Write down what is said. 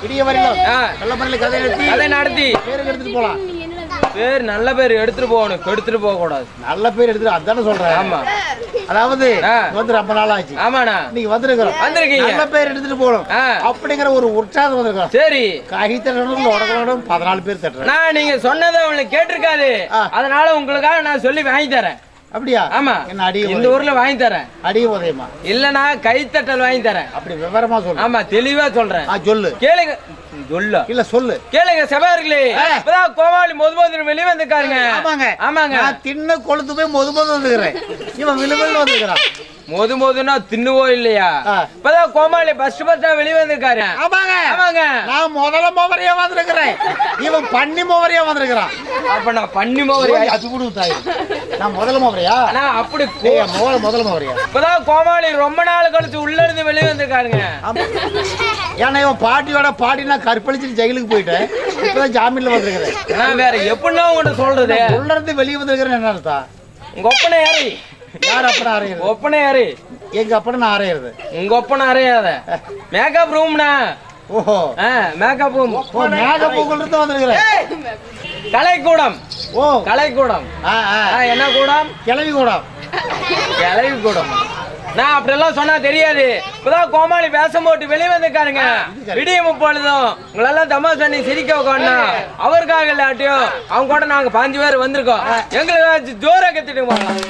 விடிய வரையிலும் நல்ல முறையில் கதை நடத்தி பேருக்கு எடுத்துட்டு போலாம். பேர் நல்ல பேர் எடுத்துட்டு போகணும், எடுத்துட்டு போக கூடாது. நல்ல பேர் எடுத்துட்டு அதானே சொல்றேன். ஆமா, அதாவது வந்து ரொம்ப நாள் ஆச்சு. ஆமாண்ணா, நீங்க வந்திருக்கீங்க. நல்ல பேர் எடுத்துட்டு போகணும் அப்படிங்கிற ஒரு உற்சாகம் வந்திருக்கோம். சரி, கை தட்டணும், உடக்கணும், 14 பேர் தட்டுறேன். நான் நீங்க சொன்னதை உங்களுக்கு கேட்டிருக்காது, அதனால உங்களுக்காக நான் சொல்லி வாங்கி தரேன். அப்படியா? ஆமா, என்ன அடி இந்த ஊர்ல வாங்கி தரேன். அடிய உதயமா இல்லனா கைத்தட்டல் வாங்கி தரேன். அப்படி விவரமா சொல்லு. ஆமா, தெளிவா சொல்றேன். சொல்லு. கேளுங்க. சொல்ல இல்ல சொல்லு. கேளுங்க சபார்களே. இப்பதான் கோமாளி மொது வெளியே வந்துருக்காருங்க. ஆமாங்க, நான் தின்னு கொளுத்து போய் மொது வந்துக்கிறேன். இவன் விழுவல் வந்துக்கிறான். மொதுனா தின்னுவோ இல்லையா? இப்பதான் கோமாளி பஸ்ட் வெளியே வந்திருக்காரு. ஆமாங்க, நான் முதல்ல மோவரையா வந்திருக்கிறேன். இவன் பண்ணி மோவரையா வந்திருக்கிறான். அப்ப நான் பண்ணி மோவரையா? அது கூட தாய். நான் முதல்ல மோவரையா? நான் அப்படி முதல்ல மோவரையா? இப்பதான் கோமாளி ரொம்ப நாள் கழிச்சு உள்ள இருந்து வெளியே வந்திருக்காருங்க. ஏன்னா இவன் பாட்டியோட பாட்டினா கற்பழிச்சு ஜெயிலுக்கு போயிட்டேன். இப்பதான் ஜாமீன்ல வந்திருக்கிறேன். நான் வேற எப்படின்னா உங்கள்கிட்ட சொல்றது? உள்ள இருந்து வெளியே வந்திருக்கிறேன். என்ன அர்த்தம்? உங்க ஒப்பனை யாரு? யார் அப்பன அறையுது? ஒப்பனை யாரு? எங்க அப்பன நான் அறையுது. உங்க ஒப்பனை அறையாத மேக்கப் ரூம்னா. ஓஹோ, மேக்கப் ரூம். மேக்கப் ரூம்ல வந்திருக்கிறேன். கலைக்கூடம். ஓ, கலைக்கூடம். என்ன கூடம்? கிளவி கூடம். கிளவி கூடம். நான் அப்படியெல்லாம் சொன்னா தெரியாது. இப்பதான் கோமாளி வேஷம் போட்டு வெளியே வந்திருக்காருங்க. விடியும் பொழுதும் உங்களெல்லாம் தமாஷ் பண்ணி சிரிக்க உட்காந்து அவருக்காக இல்லாட்டியும் அவங்க கூட நாங்க 5 பேர் வந்திருக்கோம். எங்களுக்கு ஜோரா கத்திட்டு போகலாம்.